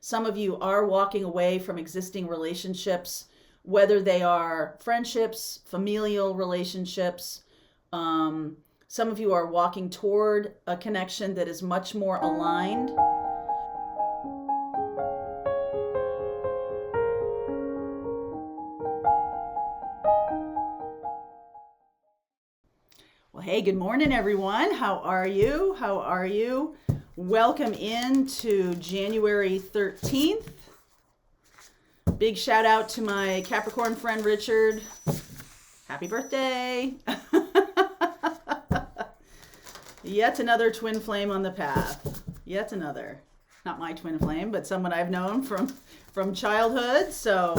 Some of you are walking away from existing relationships, whether they are friendships, familial relationships. Some of you are walking toward a connection that is much more aligned. Well, hey, good morning, everyone. How are you? How are you? Welcome into January 13th. Big shout out to my Capricorn friend, Richard. Happy birthday. Yet another twin flame on the path. Yet another. Not my twin flame, but someone I've known from childhood. So,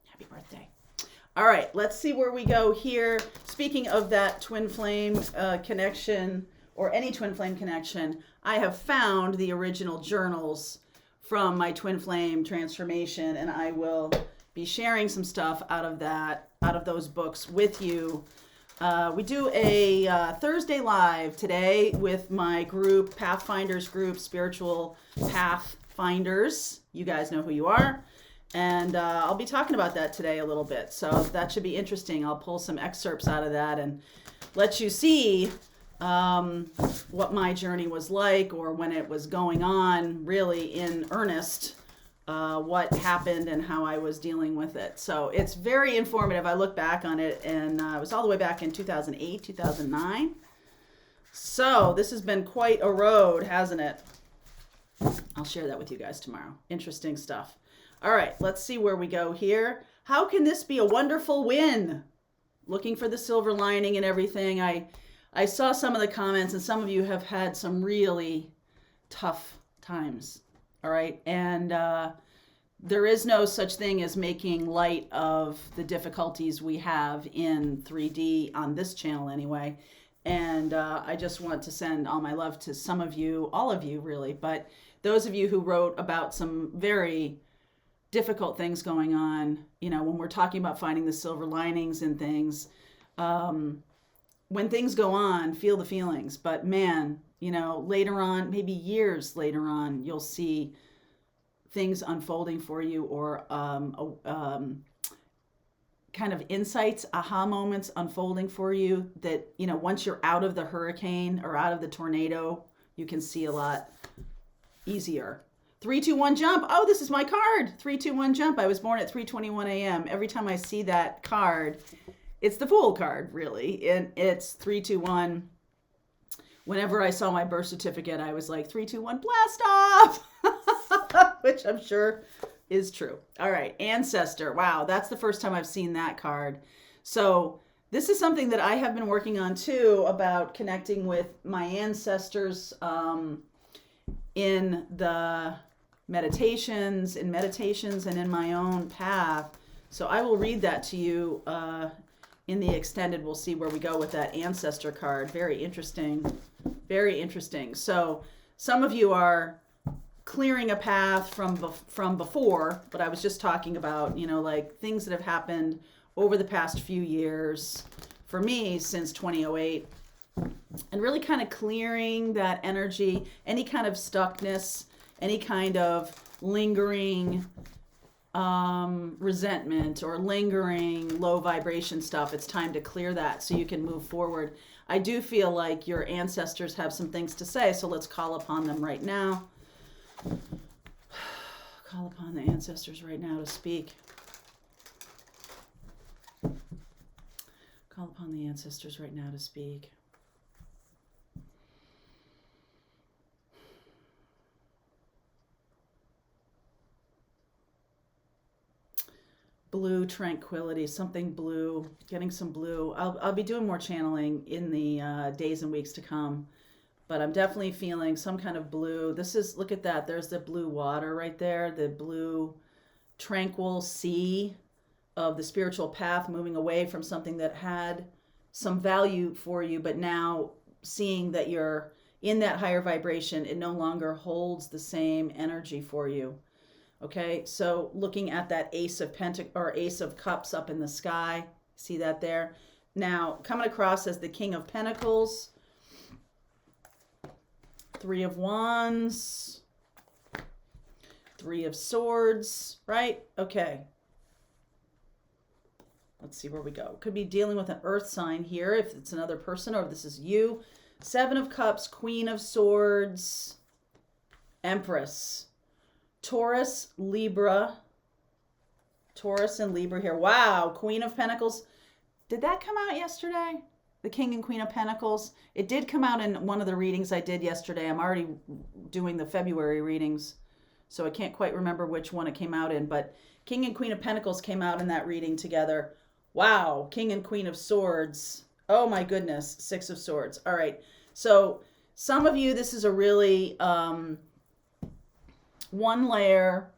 happy birthday. All right, let's see where we go here. Speaking of that twin flame connection, or any twin flame connection, I have found the original journals from my twin flame transformation, and I will be sharing some stuff out of those books with you. We do a Thursday live today with my group, Pathfinders group, Spiritual Pathfinders. You guys know who you are. And I'll be talking about that today a little bit. So that should be interesting. I'll pull some excerpts out of that and let you see what my journey was like, or when it was going on really in earnest, what happened and how I was dealing with it. So it's very informative. I look back on it, and it was all the way back in 2008, 2009. So this has been quite a road, hasn't it? I'll share that with you guys tomorrow. Interesting stuff. All right, let's see where we go here. How can this be a wonderful win? Looking for the silver lining and everything. I saw some of the comments, and some of you have had some really tough times. All right, and there is no such thing as making light of the difficulties we have in 3D on this channel anyway. And I just want to send all my love to some of you, all of you really, but those of you who wrote about some very difficult things going on, when we're talking about finding the silver linings and things, when things go on, feel the feelings. But man, later on, maybe years later on, you'll see things unfolding for you, or kind of insights, aha moments unfolding for you that, once you're out of the hurricane or out of the tornado, you can see a lot easier. 321 jump. Oh, this is my card. 321 jump. I was born at 3:21 a.m. Every time I see that card, it's the Fool card, really. And it's 321. Whenever I saw my birth certificate, I was like, 321 blast off, which I'm sure is true. All right, ancestor. Wow, that's the first time I've seen that card. So this is something that I have been working on too, about connecting with my ancestors in the meditations and in my own path. So I will read that to you in the extended. We'll see where we go with that ancestor card. Very interesting. Very interesting. So some of you are clearing a path from before, but I was just talking about, like things that have happened over the past few years for me since 2008. And really kind of clearing that energy, any kind of stuckness, any kind of lingering resentment or lingering low vibration stuff. It's time to clear that so you can move forward. I do feel like your ancestors have some things to say, so let's call upon them right now. Call upon the ancestors right now to speak. Call upon the ancestors right now to speak. Blue tranquility, something blue, getting some blue. I'll be doing more channeling in the days and weeks to come, but I'm definitely feeling some kind of blue. Look at that. There's the blue water right there, the blue tranquil sea of the spiritual path, moving away from something that had some value for you, but now seeing that you're in that higher vibration, it no longer holds the same energy for you. Okay, so looking at that Ace of Cups up in the sky, see that there? Now, coming across as the King of Pentacles, Three of Wands, Three of Swords, right? Okay. Let's see where we go. Could be dealing with an earth sign here if it's another person or if this is you. Seven of Cups, Queen of Swords, Empress. Taurus, Libra. Taurus and Libra here. Wow, Queen of Pentacles. Did that come out yesterday? The King and Queen of Pentacles. It did come out in one of the readings I did yesterday. I'm already doing the February readings, so I can't quite remember which one it came out in, but King and Queen of Pentacles came out in that reading together. Wow, King and Queen of Swords. Oh my goodness, Six of Swords. All right, so some of you, this is a really one layer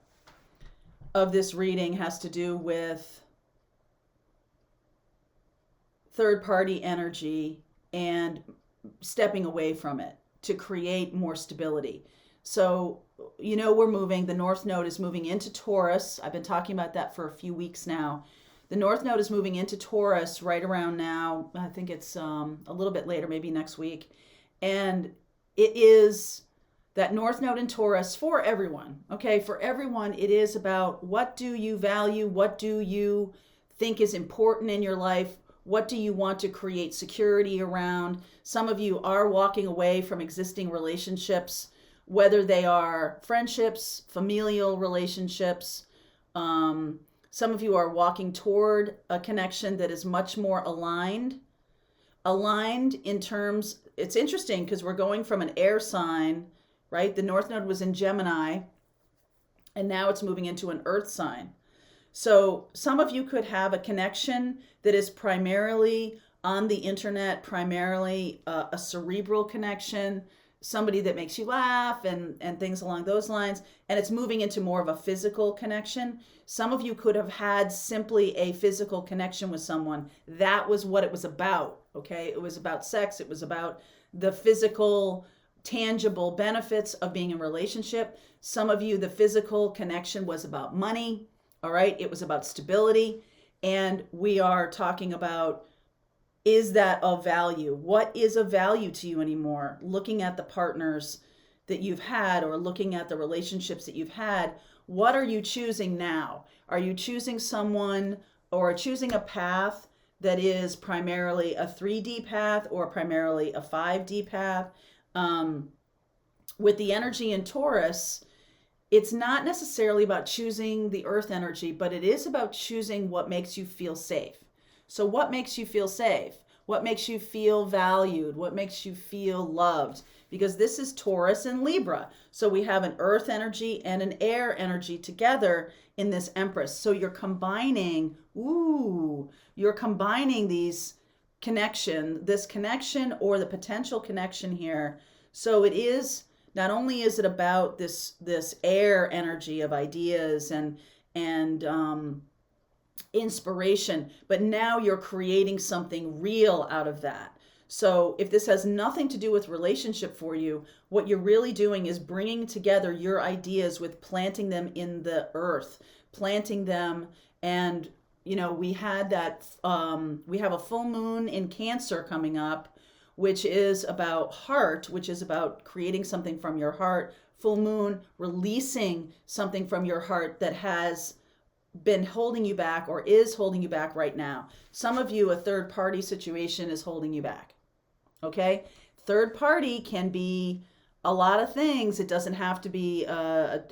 of this reading has to do with third party energy and stepping away from it to create more stability. So, you know, we're moving, the North Node is moving into Taurus. I've been talking about that for a few weeks now. The North Node is moving into Taurus right around now. I think it's a little bit later, maybe next week. And it is that North Node in Taurus for everyone, okay? For everyone, it is about what do you value? What do you think is important in your life? What do you want to create security around? Some of you are walking away from existing relationships, whether they are friendships, familial relationships. Some of you are walking toward a connection that is much more aligned. Aligned in terms, it's interesting because we're going from an air sign, right? The North Node was in Gemini, and now it's moving into an earth sign. So some of you could have a connection that is primarily on the internet, primarily a cerebral connection, somebody that makes you laugh and things along those lines. And it's moving into more of a physical connection. Some of you could have had simply a physical connection with someone. That was what it was about, okay? It was about sex. It was about the physical, tangible benefits of being in a relationship. Some of you, the physical connection was about money. All right, it was about stability, and we are talking about, is that of value? What is of value to you anymore? Looking at the partners that you've had or looking at the relationships that you've had, what are you choosing now? Are you choosing someone or choosing a path that is primarily a 3D path or primarily a 5D path? With the energy in Taurus, it's not necessarily about choosing the earth energy, but it is about choosing what makes you feel safe. So what makes you feel safe? What makes you feel valued? What makes you feel loved? Because this is Taurus and Libra. So we have an earth energy and an air energy together in this Empress. So you're combining, these this connection or the potential connection here. So it is, not only is it about this air energy of ideas and inspiration, but now you're creating something real out of that. So if this has nothing to do with relationship for you, what you're really doing is bringing together your ideas with planting them in the earth, planting them. And, you know, we had that, we have a full moon in Cancer coming up, which is about heart, which is about creating something from your heart. Full moon, releasing something from your heart that has been holding you back or is holding you back right now. Some of you, a third party situation is holding you back. Okay? Third party can be a lot of things. It doesn't have to be a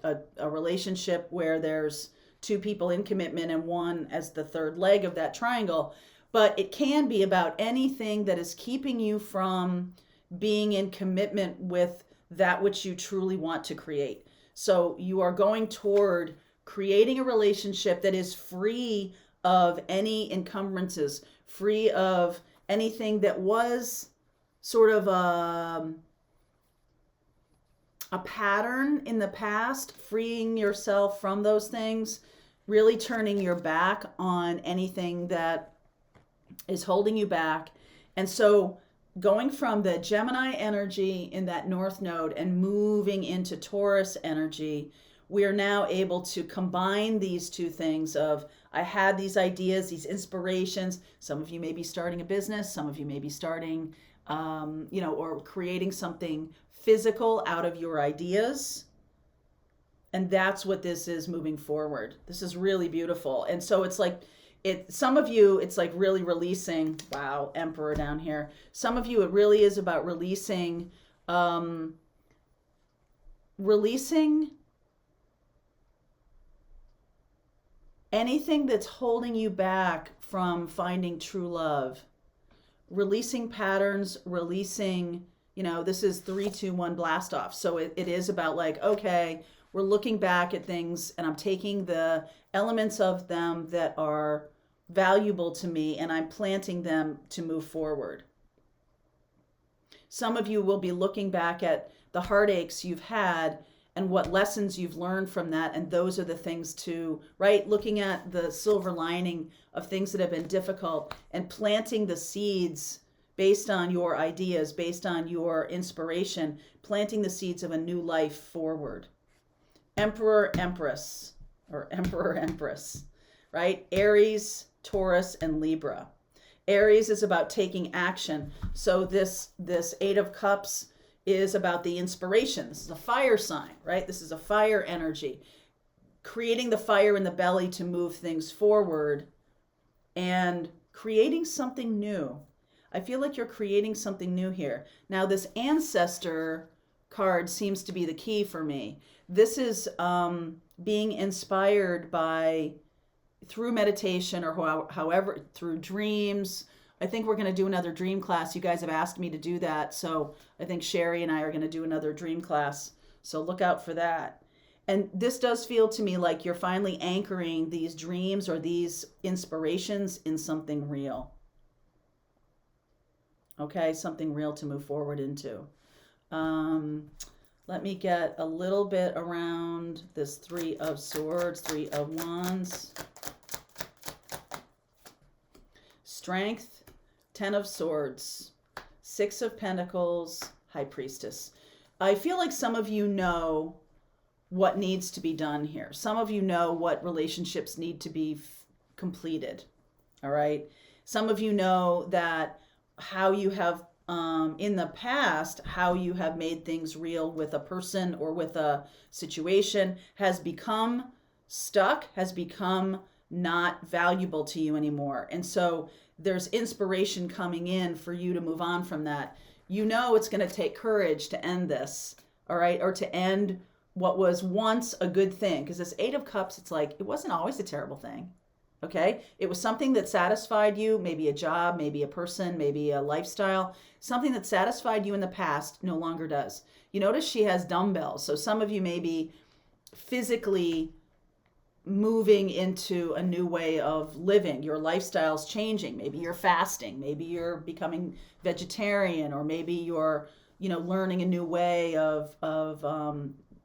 relationship where there's two people in commitment and one as the third leg of that triangle. But it can be about anything that is keeping you from being in commitment with that which you truly want to create. So you are going toward creating a relationship that is free of any encumbrances, free of anything that was sort of a pattern in the past, freeing yourself from those things, really turning your back on anything that is holding you back. And so going from the Gemini energy in that North Node and moving into Taurus energy, we are now able to combine these two things of, I had these ideas, these inspirations. Some of you may be starting a business. Some of you may be starting, or creating something physical out of your ideas. And that's what this is moving forward. This is really beautiful. And so it's like, some of you, it's like really releasing, wow, Emperor down here. Some of you, it really is about releasing, releasing anything that's holding you back from finding true love, releasing patterns, releasing, this is 3, 2, 1 blast off. So it is about like, okay, we're looking back at things and I'm taking the elements of them that are valuable to me and I'm planting them to move forward. Some of you will be looking back at the heartaches you've had and what lessons you've learned from that. And those are the things to, right? Looking at the silver lining of things that have been difficult and planting the seeds based on your ideas, based on your inspiration, planting the seeds of a new life forward. Emperor, Empress, or Emperor, Empress, right? Aries, Taurus, and Libra. Aries is about taking action. So this 8 of Cups is about the inspiration. This is a fire sign, right? This is a fire energy. Creating the fire in the belly to move things forward and creating something new. I feel like you're creating something new here. Now this Ancestor card seems to be the key for me. This is being inspired by, through meditation or however, through dreams. I think we're going to do another dream class. You guys have asked me to do that. So I think Sherry and I are going to do another dream class. So look out for that. And this does feel to me like you're finally anchoring these dreams or these inspirations in something real. Okay, something real to move forward into. Let me get a little bit around this 3 of Swords, 3 of Wands. Strength, 10 of Swords, 6 of Pentacles, High Priestess. I feel like some of you know what needs to be done here. Some of you know what relationships need to be completed. All right. Some of you know that how you have in the past, how you have made things real with a person or with a situation has become stuck, has become not valuable to you anymore. And so there's inspiration coming in for you to move on from that. You know it's going to take courage to end this, all right, or to end what was once a good thing. Because this 8 of Cups, it's like, it wasn't always a terrible thing. Okay, it was something that satisfied you, maybe a job, maybe a person, maybe a lifestyle. Something that satisfied you in the past no longer does. You notice she has dumbbells. So some of you may be physically moving into a new way of living. Your lifestyle's changing. Maybe you're fasting. Maybe you're becoming vegetarian, or maybe you're, learning a new way of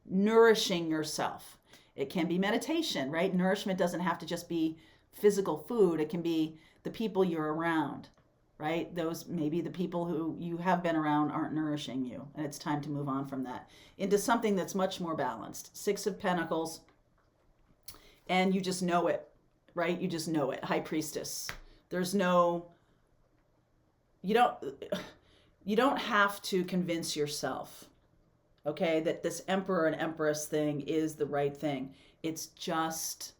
nourishing yourself. It can be meditation, right? Nourishment doesn't have to just be physical food. It can be the people you're around, right? Those, maybe the people who you have been around aren't nourishing you, and it's time to move on from that into something that's much more balanced. 6 of Pentacles, and you just know it, right? You just know it. High Priestess. There's no, you don't have to convince yourself, okay, that this Emperor and Empress thing is the right thing. It's just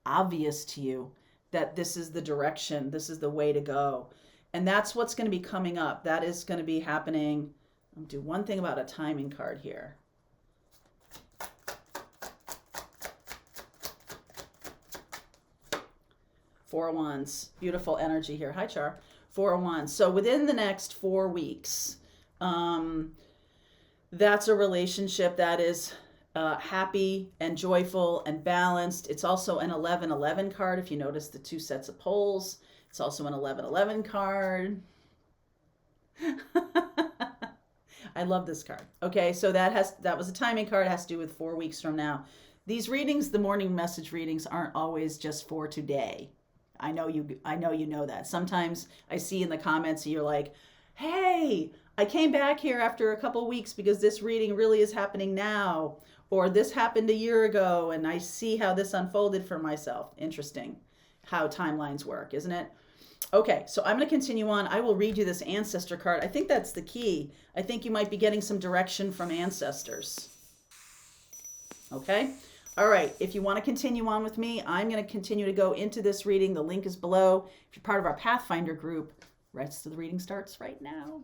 obvious to you that this is the direction, this is the way to go. And that's what's going to be coming up. That is going to be happening. I'll do one thing about a timing card here. Four of Wands. Beautiful energy here. Hi, Char. 4 of Wands. So within the next 4 weeks, that's a relationship that is happy and joyful and balanced. It's also an 11-11 card. If you notice the 2 sets of poles, it's also an 11-11 card. I love this card. Okay, so that was a timing card. It has to do with 4 weeks from now. These readings, the morning message readings, aren't always just for today. I know you know that. Sometimes I see in the comments you're like, hey, I came back here after a couple weeks because this reading really is happening now, or this happened a year ago and I see how this unfolded for myself. Interesting how timelines work, isn't it? Okay, so I'm going to continue on. I will read you this ancestor card. I think that's the key. I think you might be getting some direction from ancestors. Okay? All right. If you want to continue on with me, I'm going to continue to go into this reading. The link is below. If you're part of our Pathfinder group, rest of the reading starts right now.